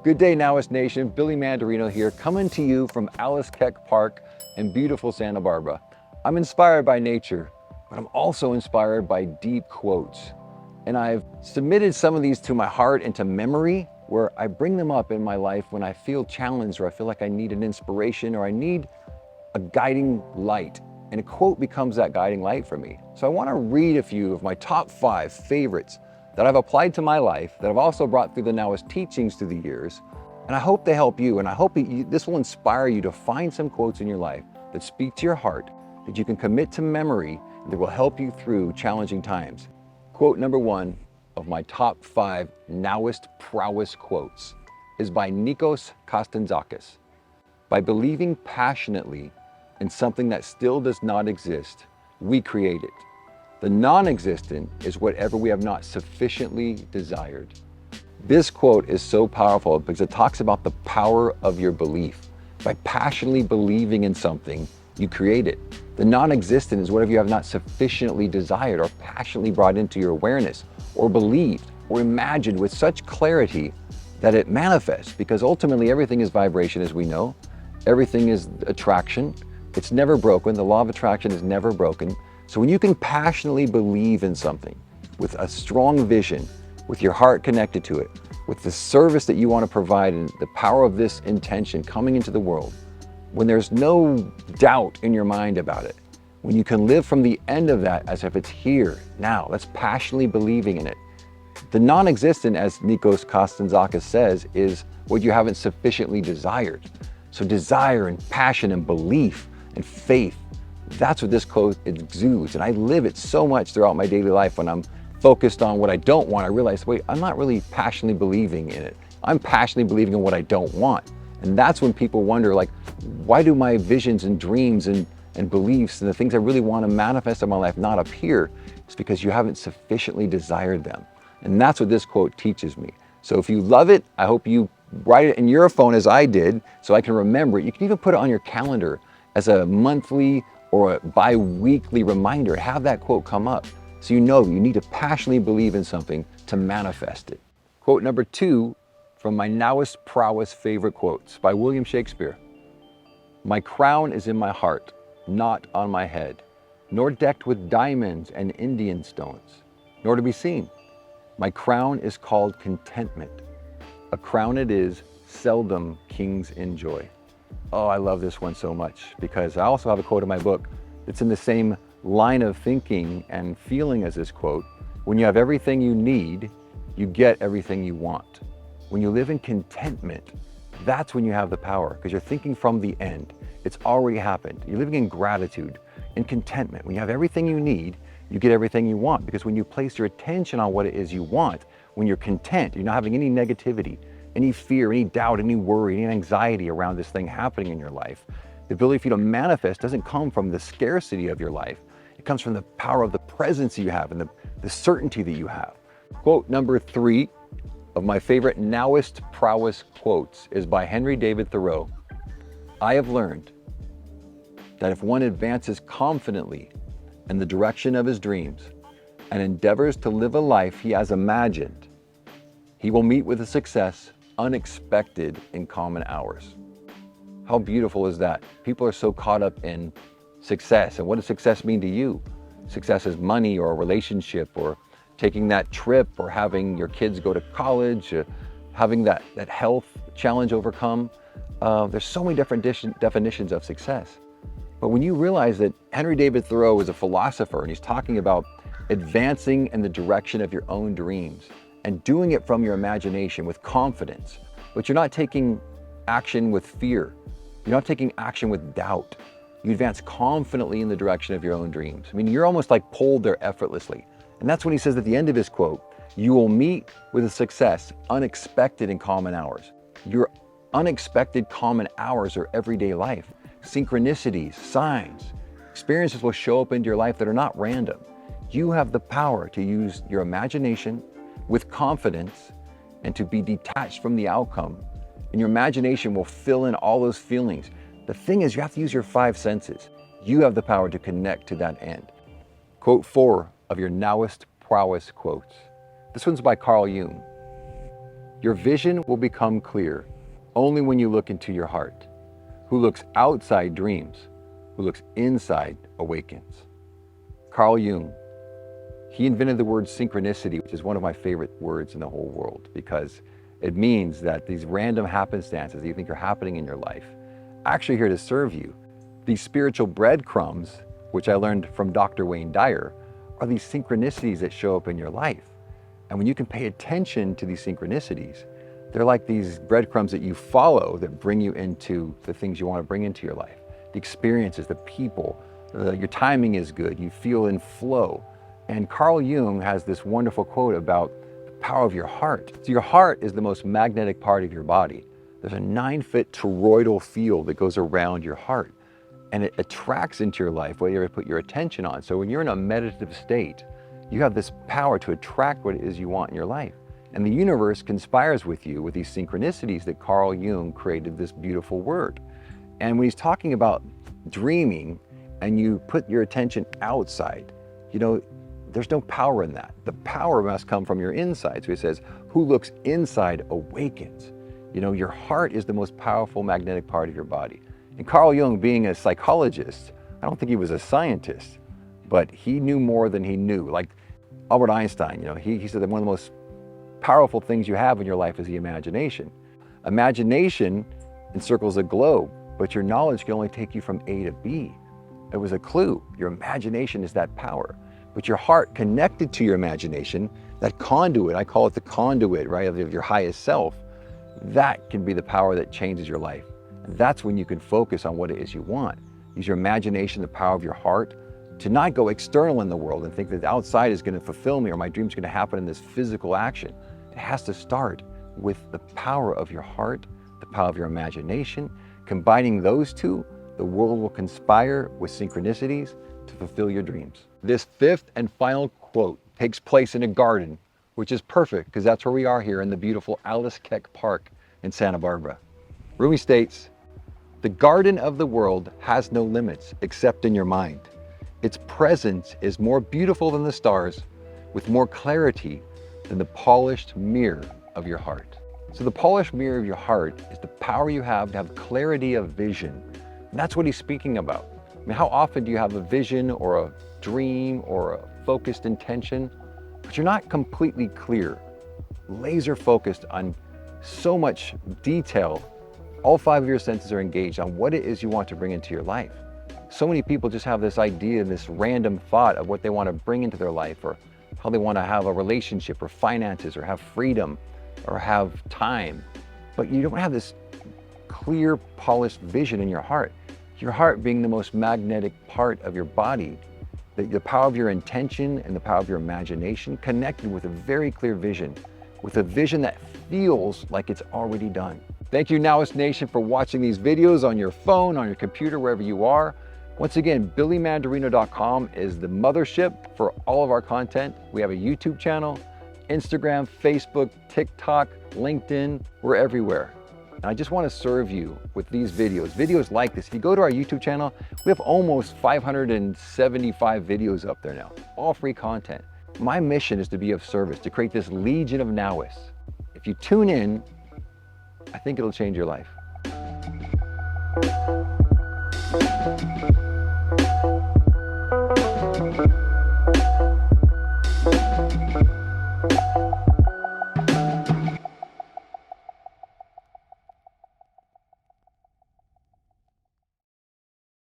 Good day, Nowist Nation. Billy Manderino here, coming to you from Alice Keck Park in beautiful Santa Barbara. I'm inspired by nature, but I'm also inspired by deep quotes. And I've submitted some of these to my heart and to memory, where I bring them up in my life when I feel challenged, or I feel like I need an inspiration, or I need a guiding light. And a quote becomes that guiding light for me. So I want to read a few of my top 5 favorites that I've applied to my life, that I've also brought through the Nowist teachings through the years. And I hope they help you, and I hope this will inspire you to find some quotes in your life that speak to your heart, that you can commit to memory, and that will help you through challenging times. Quote number 1 of my top 5 Nowist prowess quotes is by Nikos Kazantzakis. By believing passionately in something that still does not exist, we create it. The non-existent is whatever we have not sufficiently desired. This quote is so powerful because it talks about the power of your belief. By passionately believing in something, you create it. The non-existent is whatever you have not sufficiently desired or passionately brought into your awareness or believed or imagined with such clarity that it manifests, because ultimately everything is vibration, as we know. Everything is attraction. It's never broken. The law of attraction is never broken. So when you can passionately believe in something with a strong vision, with your heart connected to it, with the service that you want to provide and the power of this intention coming into the world, when there's no doubt in your mind about it, when you can live from the end of that as if it's here, now, that's passionately believing in it. The non-existent, as Nikos Kazantzakis says, is what you haven't sufficiently desired. So desire and passion and belief and faith, that's what this quote exudes. And I live it so much throughout my daily life. When I'm focused on what I don't want, I realize, wait, I'm not really passionately believing in it. I'm passionately believing in what I don't want. And that's when people wonder, like, why do my visions and dreams and beliefs and the things I really want to manifest in my life not appear? It's because you haven't sufficiently desired them. And that's what this quote teaches me. So if you love it, I hope you write it in your phone as I did, so I can remember it. You can even put it on your calendar as a monthly or a bi-weekly reminder. Have that quote come up, so you know you need to passionately believe in something to manifest it. Quote number 2 from my Nowist prowess favorite quotes by William Shakespeare. My crown is in my heart, not on my head, nor decked with diamonds and Indian stones, nor to be seen. My crown is called contentment. A crown it is, seldom kings enjoy. Oh, I love this one so much, because I also have a quote in my book that's in the same line of thinking and feeling as this quote. When you have everything you need, you get everything you want. When you live in contentment, that's when you have the power, because you're thinking from the end. It's already happened. You're living in gratitude, in contentment. When you have everything you need, you get everything you want, because when you place your attention on what it is you want, when you're content, you're not having any negativity, any fear, any doubt, any worry, any anxiety around this thing happening in your life. The ability for you to manifest doesn't come from the scarcity of your life. It comes from the power of the presence you have and the certainty that you have. Quote number 3 of my favorite Nowist prowess quotes is by Henry David Thoreau. I have learned that if one advances confidently in the direction of his dreams and endeavors to live a life he has imagined, he will meet with a success unexpected in common hours. How beautiful is that? People are so caught up in success. And what does success mean to you? Success is money or a relationship or taking that trip or having your kids go to college, having that health challenge overcome. There's so many different definitions of success. But when you realize that Henry David Thoreau is a philosopher and he's talking about advancing in the direction of your own dreams and doing it from your imagination with confidence, but you're not taking action with fear. You're not taking action with doubt. You advance confidently in the direction of your own dreams. I mean, you're almost like pulled there effortlessly. And that's when he says at the end of his quote, you will meet with a success unexpected in common hours. Your unexpected common hours are everyday life. Synchronicities, signs, experiences will show up into your life that are not random. You have the power to use your imagination with confidence and to be detached from the outcome. And your imagination will fill in all those feelings. The thing is, you have to use your 5 senses. You have the power to connect to that end. Quote 4 of your Nowist prowess quotes. This one's by Carl Jung. Your vision will become clear only when you look into your heart. Who looks outside dreams, who looks inside awakens. Carl Jung, he invented the word synchronicity, which is one of my favorite words in the whole world, because it means that these random happenstances that you think are happening in your life are actually here to serve you. These spiritual breadcrumbs, which I learned from Dr. Wayne Dyer, are these synchronicities that show up in your life. And when you can pay attention to these synchronicities, they're like these breadcrumbs that you follow that bring you into the things you want to bring into your life. The experiences, the people, your timing is good, you feel in flow. And Carl Jung has this wonderful quote about the power of your heart. So your heart is the most magnetic part of your body. There's a 9-foot toroidal field that goes around your heart, and it attracts into your life what you put your attention on. So when you're in a meditative state, you have this power to attract what it is you want in your life. And the universe conspires with you with these synchronicities that Carl Jung created this beautiful word. And when he's talking about dreaming and you put your attention outside, there's no power in that. The power must come from your inside. So he says, who looks inside awakens. Your heart is the most powerful magnetic part of your body. And Carl Jung, being a psychologist, I don't think he was a scientist, but he knew more than he knew. Like Albert Einstein, he said that one of the most powerful things you have in your life is the imagination. Imagination encircles a globe, but your knowledge can only take you from A to B. It was a clue. Your imagination is that power. But your heart connected to your imagination, that conduit, I call it the conduit, right, of your highest self, that can be the power that changes your life. And that's when you can focus on what it is you want. Use your imagination, the power of your heart, to not go external in the world and think that the outside is going to fulfill me or my dream's going to happen in this physical action. It has to start with the power of your heart, the power of your imagination. Combining those two, the world will conspire with synchronicities to fulfill your dreams. This fifth and final quote takes place in a garden, which is perfect because that's where we are here in the beautiful Alice Keck Park in Santa Barbara. Rumi states, "The garden of the world has no limits except in your mind. Its presence is more beautiful than the stars, with more clarity than the polished mirror of your heart." So the polished mirror of your heart is the power you have to have clarity of vision. And that's what he's speaking about. I mean, how often do you have a vision or a dream or a focused intention, but you're not completely clear, laser focused on so much detail? All 5 of your senses are engaged on what it is you want to bring into your life. So many people just have this idea, this random thought of what they want to bring into their life, or how they want to have a relationship or finances or have freedom or have time. But you don't have this clear, polished vision in your heart. Your heart being the most magnetic part of your body, the power of your intention and the power of your imagination connected with a very clear vision, with a vision that feels like it's already done. Thank you, Nowist Nation, for watching these videos on your phone, on your computer, wherever you are. Once again, BillyManderino.com is the mothership for all of our content. We have a YouTube channel, Instagram, Facebook, TikTok, LinkedIn, we're everywhere. And I just want to serve you with these videos like this. If you go to our YouTube channel, we have almost 575 videos up there now, all free content. My mission is to be of service, to create this legion of Nowists. If you tune in, I think it'll change your life.